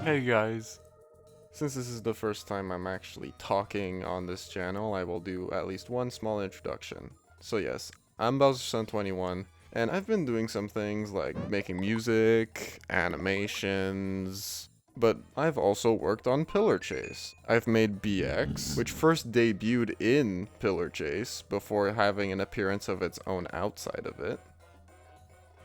Hey guys, since this is the first time I'm actually talking on this channel, I will do at least one small introduction. So yes, I'm BowserSun21, and I've been doing some things like making music, animations, but I've also worked on Pillar Chase. I've made BX, which first debuted in Pillar Chase before having an appearance of its own outside of it,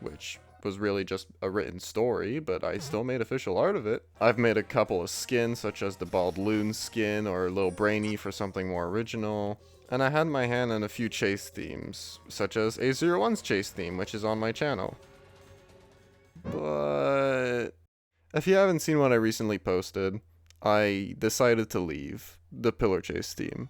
which was really just a written story, but I still made official art of it. I've made a couple of skins, such as the Bald Loon skin or Lil Brainy for something more original. And I had my hand in a few chase themes, such as A01's chase theme, which is on my channel. But if you haven't seen what I recently posted, I decided to leave the Pillar Chase theme,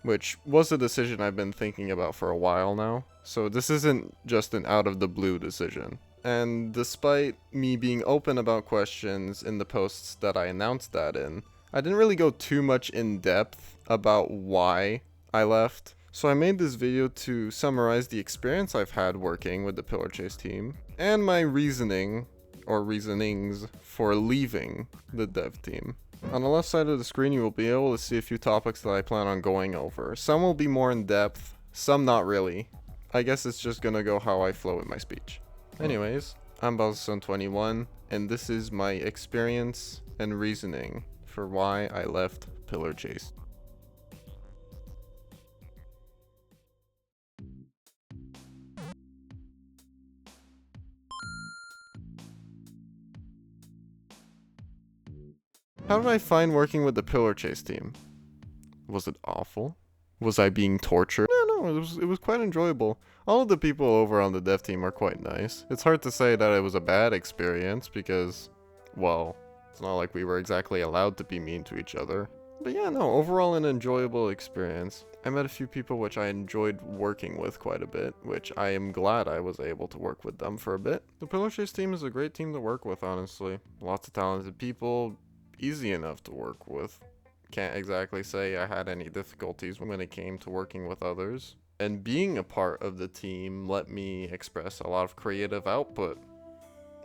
which was a decision I've been thinking about for a while now. So this isn't just an out of the blue decision. And despite me being open about questions in the posts that I announced that in, I didn't really go too much in depth about why I left. So I made this video to summarize the experience I've had working with the Pillar Chase team, and my reasoning, or reasonings, for leaving the dev team. On the left side of the screen, you will be able to see a few topics that I plan on going over. Some will be more in depth, some not really. I guess it's just gonna go how I flow with my speech. Anyways, I'm BowserSun21, and this is my experience and reasoning for why I left Pillar Chase. How did I find working with the Pillar Chase team? Was it awful? Was I being tortured? No, it was quite enjoyable. All of the people over on the dev team are quite nice. It's hard to say that it was a bad experience because, well, it's not like we were exactly allowed to be mean to each other. But yeah, no, overall an enjoyable experience. I met a few people which I enjoyed working with quite a bit, which I am glad I was able to work with them for a bit. The Pillar Chase team is a great team to work with, honestly. Lots of talented people, easy enough to work with. Can't exactly say I had any difficulties when it came to working with others. And being a part of the team let me express a lot of creative output.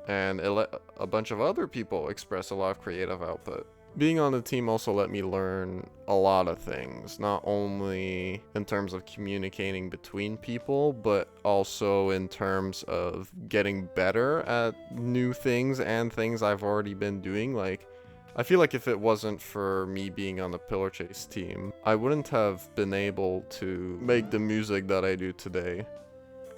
And it let a bunch of other people express a lot of creative output. Being on the team also let me learn a lot of things, not only in terms of communicating between people, but also in terms of getting better at new things and things I've already been doing. Like, I feel like if it wasn't for me being on the Pillar Chase team, I wouldn't have been able to make the music that I do today,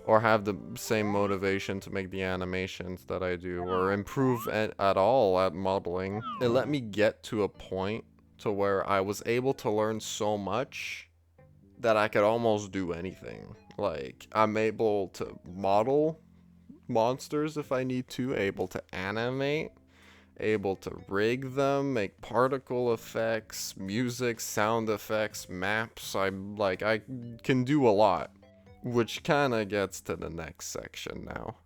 or have the same motivation to make the animations that I do, or improve at all at modeling. It let me get to a point to where I was able to learn so much that I could almost do anything. Like, I'm able to model monsters if I need to, able to animate, able to rig them, make particle effects, music, sound effects, maps. I can do a lot, which kind of gets to the next section now.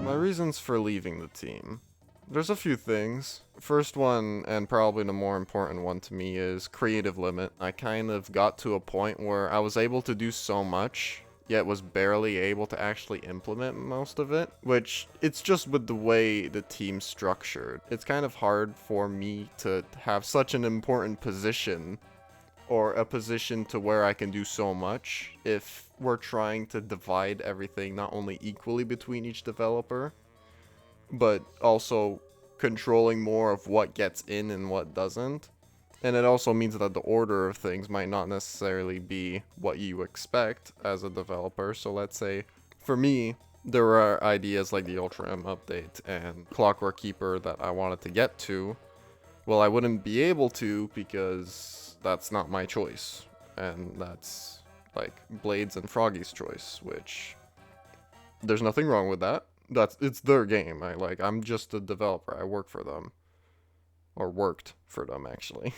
My reasons for leaving the team. There's a few things. First one, and probably the more important one to me, is creative limit. I kind of got to a point where I was able to do so much, yet was barely able to actually implement most of it, which it's just with the way the team's structured. It's kind of hard for me to have such an important position, or a position to where I can do so much, if we're trying to divide everything not only equally between each developer, but also controlling more of what gets in and what doesn't. And it also means that the order of things might not necessarily be what you expect as a developer. So let's say, for me, there are ideas like the Ultra M update and Clockwork Keeper that I wanted to get to. Well, I wouldn't be able to because that's not my choice. And that's like Blade's and Froggy's choice, which there's nothing wrong with that. It's their game. I'm just a developer. I work for them. or worked for them actually.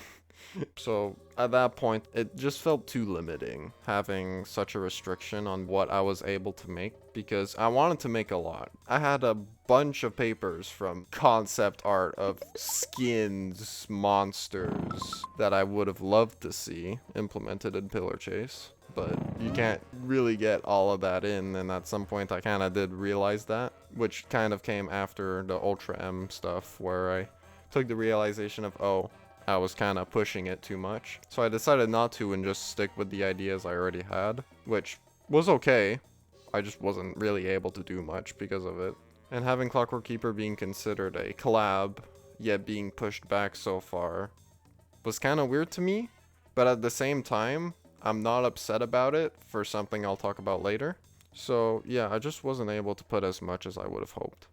So at that point, it just felt too limiting having such a restriction on what I was able to make, because I wanted to make a lot. I had a bunch of papers from concept art of skins, monsters that I would have loved to see implemented in Pillar Chase, but you can't really get all of that in, and at some point I kind of did realize that, which kind of came after the Ultra M stuff, where I took the realization of, oh, I was kind of pushing it too much. So I decided not to and just stick with the ideas I already had, which was okay. I just wasn't really able to do much because of it. And having Clockwork Keeper being considered a collab, yet being pushed back so far, was kind of weird to me. But at the same time, I'm not upset about it for something I'll talk about later. So yeah, I just wasn't able to put as much as I would have hoped.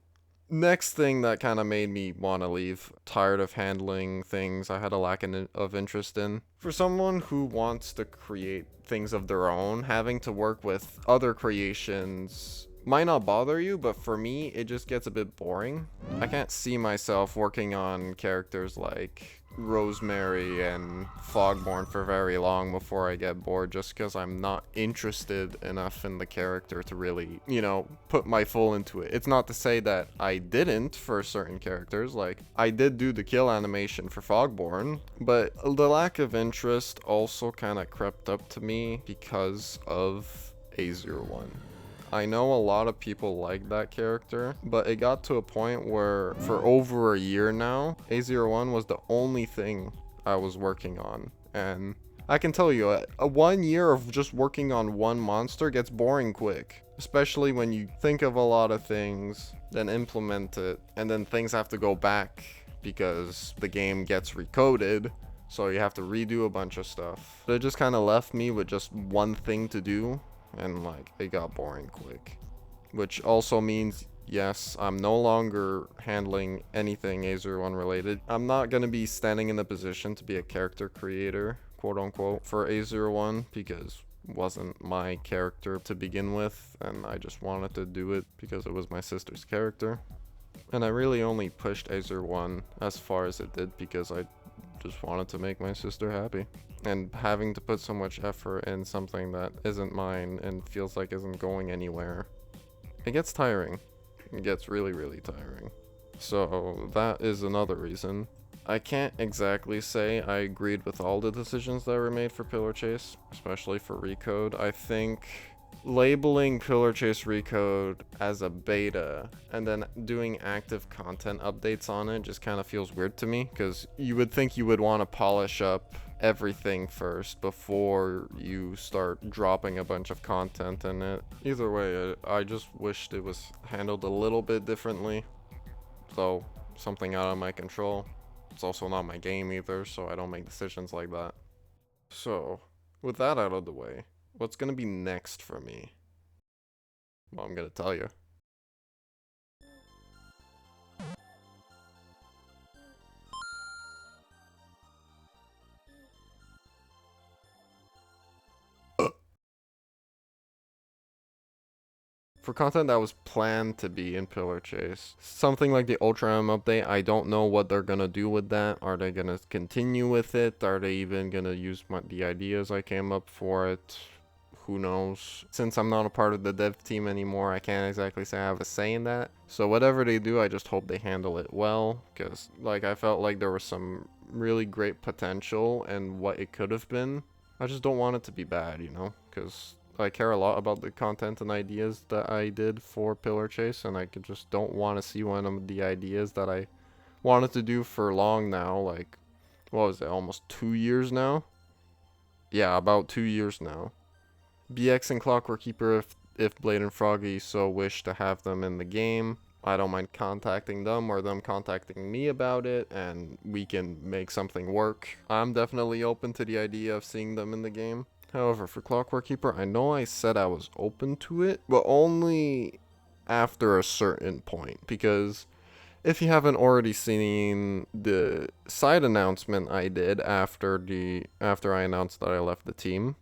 Next thing that kind of made me want to leave, tired of handling things I had a lack of interest in. For someone who wants to create things of their own, having to work with other creations might not bother you, but for me, it just gets a bit boring. I can't see myself working on characters like Rosemary and Fogborn for very long before I get bored, just because I'm not interested enough in the character to really, you know, put my full into it. It's not to say that I didn't for certain characters, like I did do the kill animation for Fogborn, but the lack of interest also kind of crept up to me because of A01. I know a lot of people like that character, but it got to a point where for over a year now, A01 was the only thing I was working on. And I can tell you, a 1 year of just working on one monster gets boring quick. Especially when you think of a lot of things, then implement it, and then things have to go back because the game gets recoded. So you have to redo a bunch of stuff. But it just kind of left me with just one thing to do. And like, it got boring quick. Which also means, yes, I'm no longer handling anything A01 related. I'm not going to be standing in the position to be a character creator, quote unquote, for A01, because it wasn't my character to begin with, and I just wanted to do it because it was my sister's character. And I really only pushed A01 as far as it did because I just wanted to make my sister happy. And having to put so much effort in something that isn't mine and feels like isn't going anywhere, it gets tiring. It gets really, really tiring. So that is another reason. I can't exactly say I agreed with all the decisions that were made for Pillar Chase, especially for Recode. I think labeling Pillar Chase Recode as a beta and then doing active content updates on it just kind of feels weird to me, because you would think you would want to polish up everything first before you start dropping a bunch of content in it. Either way, I just wished it was handled a little bit differently, though something out of my control. It's also not my game either, so I don't make decisions like that. So with that out of the way, what's gonna be next for me? Well, I'm gonna tell you. For content that was planned to be in Pillar Chase, something like the Ultra M update, I don't know what they're gonna do with that. Are they gonna continue with it? Are they even gonna use the ideas I came up for it? Who knows? Since I'm not a part of the dev team anymore, I can't exactly say I have a say in that. So whatever they do, I just hope they handle it well, because like I felt like there was some really great potential and what it could have been. I just don't want it to be bad, you know, because I care a lot about the content and ideas that I did for Pillar Chase, and I just don't want to see one of the ideas that I wanted to do for long now. Like, what was it, almost 2 years now? Yeah, about 2 years now. BX and Clockwork Keeper, if Blade and Froggy so wish to have them in the game, I don't mind contacting them or them contacting me about it, and we can make something work. I'm definitely open to the idea of seeing them in the game. However, for Clockwork Keeper, I know I said I was open to it, but only after a certain point, because if you haven't already seen the side announcement I did after I announced that I left the team,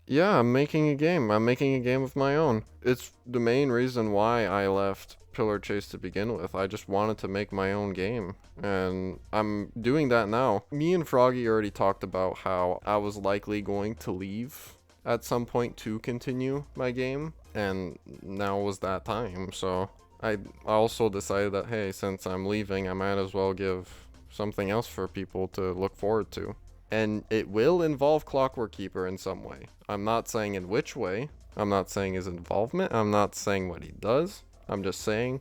yeah, I'm making a game. I'm making a game of my own. It's the main reason why I left Pillar Chase to begin with. I just wanted to make my own game, and I'm doing that now. Me and Froggy already talked about how I was likely going to leave at some point to continue my game, and now was that time. So I also decided that, hey, since I'm leaving, I might as well give something else for people to look forward to. And it will involve Clockwork Keeper in some way. I'm not saying in which way. I'm not saying his involvement. I'm not saying what he does. I'm just saying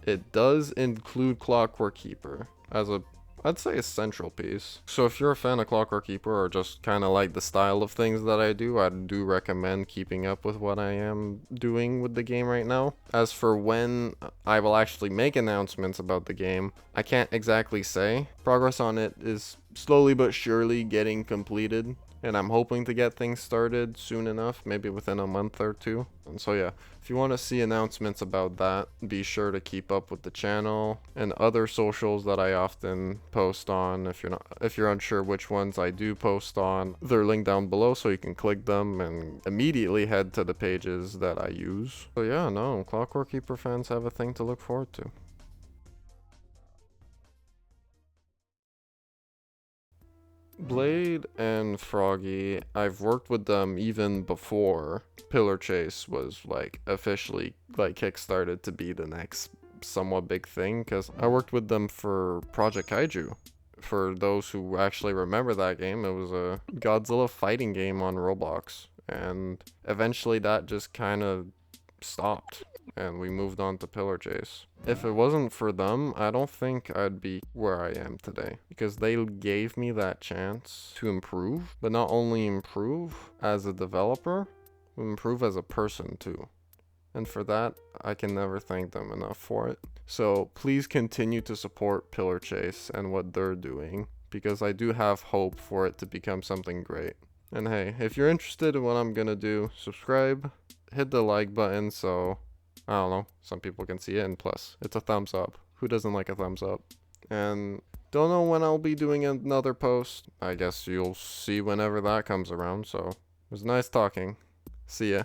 it does include Clockwork Keeper as a, I'd say, a central piece. So if you're a fan of Clockwork Keeper or just kind of like the style of things that I do recommend keeping up with what I am doing with the game right now. As for when I will actually make announcements about the game, I can't exactly say. Progress on it is slowly but surely getting completed, and I'm hoping to get things started soon enough, maybe within a month or two. And so yeah, if you want to see announcements about that, be sure to keep up with the channel and other socials that I often post on. If you're unsure which ones I do post on, they're linked down below so you can click them and immediately head to the pages that I use. So yeah, no, Clockwork Keeper fans have a thing to look forward to. Blade and Froggy, I've worked with them even before Pillar Chase was like officially like kickstarted to be the next somewhat big thing, because I worked with them for Project Kaiju. For those who actually remember that game, it was a Godzilla fighting game on Roblox, and eventually that just kind of stopped and we moved on to Pillar Chase. If it wasn't for them, I don't think I'd be where I am today, because they gave me that chance to improve, but not only improve as a developer, but improve as a person too. And for that, I can never thank them enough for it. So please continue to support Pillar Chase and what they're doing, because I do have hope for it to become something great. And hey, if you're interested in what I'm gonna do, subscribe, hit the like button so, I don't know, some people can see it, and plus, it's a thumbs up. Who doesn't like a thumbs up? And don't know when I'll be doing another post. I guess you'll see whenever that comes around, so it was nice talking. See ya.